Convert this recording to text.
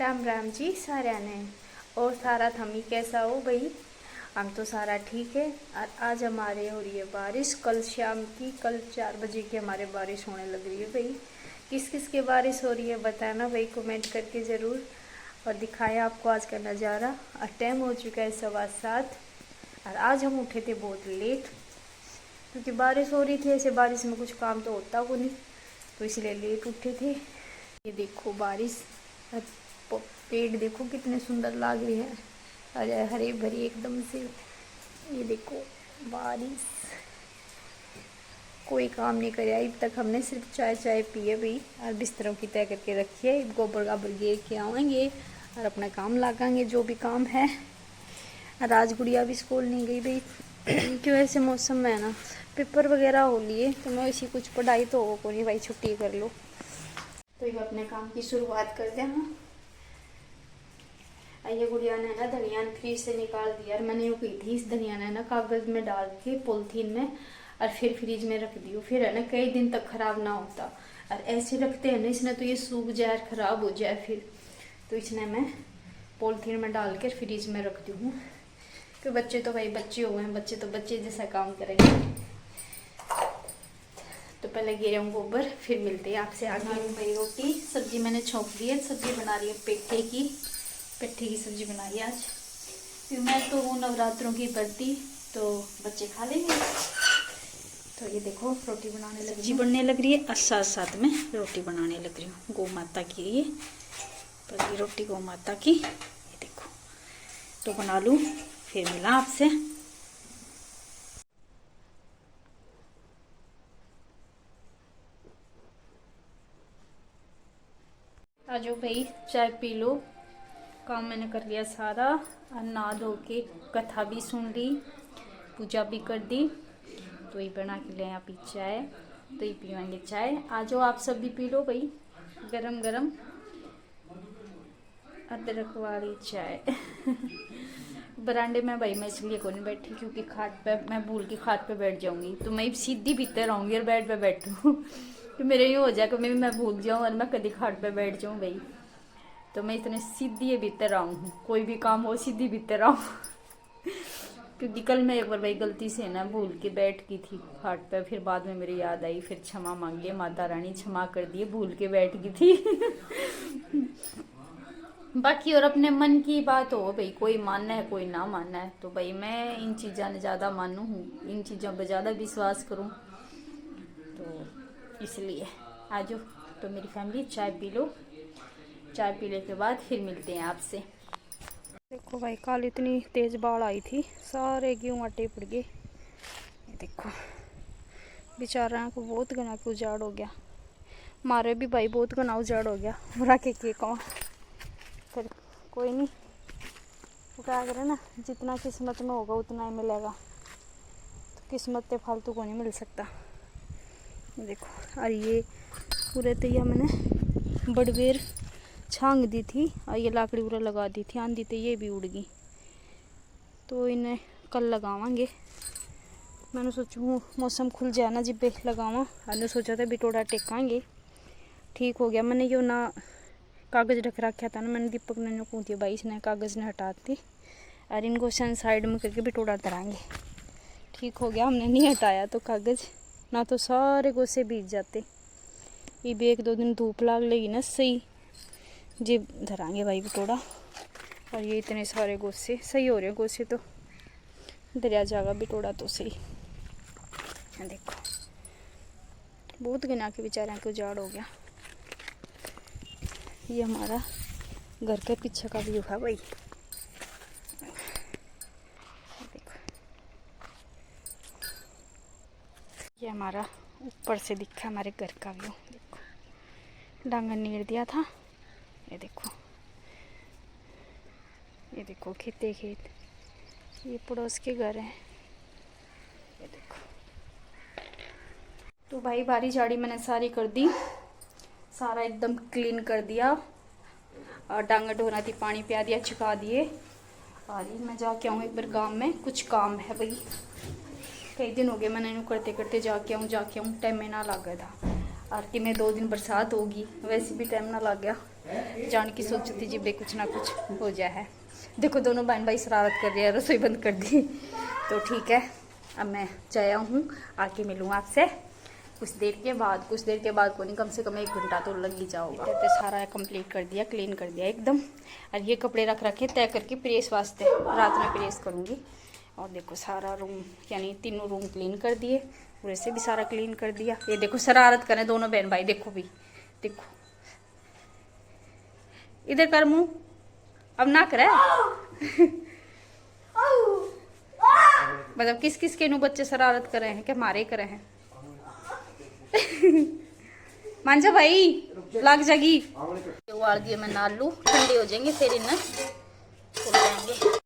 राम राम जी सारा ने। और सारा थमी कैसा हो भाई? हम तो सारा ठीक है। और आज हमारे हो रही है बारिश। कल शाम की, कल 4 बजे की हमारे बारिश होने लग रही है भाई। किस किस के बारिश हो रही है बताना भाई, कमेंट करके ज़रूर। और दिखाया आपको आज का नज़ारा। और टाइम हो चुका है 7:15। और आज हम उठे थे बहुत लेट, क्योंकि बारिश हो रही थी। ऐसे बारिश में कुछ काम तो होता को नहीं, तो इसलिए लेट उठे थे। ये देखो बारिश, पेड़ देखो कितने सुंदर लग रहे हैं, अरे हरे भरे एकदम से। ये देखो बारिश, कोई काम नहीं करे अब तक। हमने सिर्फ चाय पी है भाई, और बिस्तरों की तय करके रखी है। गोबर गाबर गिर के आएंगे और अपना काम लगाएंगे जो भी काम है। और आज गुड़िया भी स्कूल नहीं गई भाई क्यों, ऐसे मौसम में है ना पेपर वगैरह हो लिए, तो मैं इसी कुछ पढ़ाई तो हो को नहीं भाई, छुट्टी कर लो। तो ये अपने काम की शुरुआत कर दें। हाँ, ये गुड़िया ने ना धनिया फ्रीज से निकाल दिया, और मैंने यूँ की थी इस धनिया ने ना कागज़ में डाल के पॉलीथीन में, और फिर फ्रीज में रख दियो। फिर है ना कई दिन तक खराब ना होता। और ऐसे रखते हैं ना इसने तो ये सूख जाए, खराब हो जाए फिर। तो इसने मैं पॉलीथीन में डाल कर फ्रीज में रख दी हूँ। कि बच्चे तो भाई बच्चे हो गए हैं, बच्चे तो बच्चे जैसा काम करेंगे। तो पहले गिरे हूँ गोबर, फिर मिलते हैं आपसे आगे। भाई रोटी सब्जी मैंने छोंक दी है। सब्जी बना रही है पेठे की सब्जी बनाई आज। फिर मैं तो हूँ नवरात्रों की व्रती, तो बच्चे खा लेंगे। तो ये देखो रोटी बनाने लग रही, बनने लग रही है, और साथ साथ में रोटी बनाने लग रही हूँ गौ माता की। ये पहली रोटी गौ माता की, ये देखो। तो बना लूँ, फिर मिला आपसे। आ जाओ भाई चाय पी लो। काम मैंने कर लिया सारा, और नहा धो के कथा भी सुन ली, पूजा भी कर दी। तो ये बना के ले यहाँ पी चाय, तो ये पीवाएंगे चाय। आ जाओ आप सब भी पी लो भाई, गरम गरम अदरक वाली चाय बरांडे में भाई मैं इसलिए को नहीं बैठी, क्योंकि खाट पे मैं भूल के खाट पे बैठ जाऊंगी, तो मैं सीधी भीतर रहूंगी और बेड पे बैठूँ तो मेरे यूँ हो जाए कि मैं भूल जाऊँ और मैं कभी खाट पे बैठ जाऊँ भाई। तो मैं इतने सीधी भीतर आऊँ हूँ, कोई भी काम हो सीधी भीतर आऊँ क्योंकि कल मैं एक बार भाई गलती से ना भूल के बैठ गई थी खाट पे, फिर बाद में मेरी याद आई, फिर क्षमा मांगी, माता रानी क्षमा कर दिए, भूल के बैठ गई थी बाकी और अपने मन की बात हो भाई, कोई मानना है कोई ना मानना है। तो भाई मैं इन चीज़ों ने ज़्यादा मानू हूँ, इन चीज़ों पर ज़्यादा विश्वास करूँ, तो इसलिए आ जाओ। तो मेरी फैमिली चाय पी लो, चाय पीने के बाद फिर मिलते हैं आपसे। देखो भाई कल इतनी तेज बाढ़ आई थी, सारे गेहूँ आटे पड़ गए। ये देखो बेचारा को बहुत घना के उजाड़ हो गया, मारे भी भाई बहुत घना उजाड़ हो गया। बुरा के कौन, फिर कोई नहीं, वो क्या करे ना, जितना किस्मत में होगा उतना ही मिलेगा। तो किस्मत पे फालतू को नहीं मिल सकता। देखो और ये पूरे तो यह मैंने बड़वेर छांग दी थी, और ये लाकड़ी पूरा लगा दी थी, आंधी तो ये भी उड़ गई। तो इन्हें कल लगावांगे। मैंने सोचूँ मौसम खुल जाए ना जिब्बे लगावा, मैंने सोचा था बिटोड़ा टेकाएंगे। ठीक हो गया, मैंने यो ना कागज़ रख रखा था ना, मैंने दीपक ने जो कूदी भाई इसने कागज़ ने हटा दी, और इनको साइड में करके बिटोड़ा धराएंगे। ठीक हो गया, हमने नहीं हटाया तो कागज़, ना तो सारे गोसे बीत जाते। ये भी 1-2 दिन धूप लाग लेगी ना सही, जी धराएंगे भाई बिटोड़ा। और ये इतने सारे गोसे सही हो रहे हैं, गोसे तो दरिया जाएगा, बिटोड़ा तो सही। देखो बहुत गिना के बेचारे को उजाड़ हो गया। ये हमारा घर के पीछे का व्यू है भाई। देखो ये हमारा ऊपर से दिखा हमारे घर का व्यू। देखो डांगर नीड़ दिया था, ये देखो, ये देखो खेते खेत, ये पड़ोस के घर हैं, ये देखो। तो भाई बारी झाड़ी मैंने सारी कर दी, सारा एकदम क्लीन कर दिया, और डांगर ढोना थी पानी पिया दिया, छिपा दिए। और मैं जाके आऊँ एक बार गांव में, कुछ काम है भाई, कई दिन हो गए मैंने इन्हें करते करते जाके आऊँ टाइम में ना लग गया था। आरती में 2 दिन बरसात होगी, वैसे भी टाइम ना लग गया, जान की सोची थी जी कुछ ना कुछ हो जाए है। देखो दोनों बहन भाई शरारत कर रहे हैं, रसोई बंद कर दी। तो ठीक है, अब मैं जाया हूँ, आके मिलूँ आपसे कुछ देर के बाद को नहीं, कम से कम 1 घंटा तो लग ही जाओगा। तो सारा कंप्लीट कर दिया, क्लीन कर दिया एकदम। और ये कपड़े रख रखे तय करके प्रेस वास्ते, रात में प्रेस करूँगी। और देखो सारा रूम यानी तीनों रूम क्लीन कर दिए, पूरे से भी सारा क्लीन कर दिया। ये देखो शरारत करें दोनों बहन भाई, देखो भी, देखो इधर कर मुँह, अब ना करे। मतलब किस किस के नु बच्चे शरारत कर रहे हैं, क्या हमारे कर रहे हैं। मांझा भाई लग जागी, उबाल दिए मैं नालू, ठंडे हो जाएंगे फिर इन्हें जाएंगे।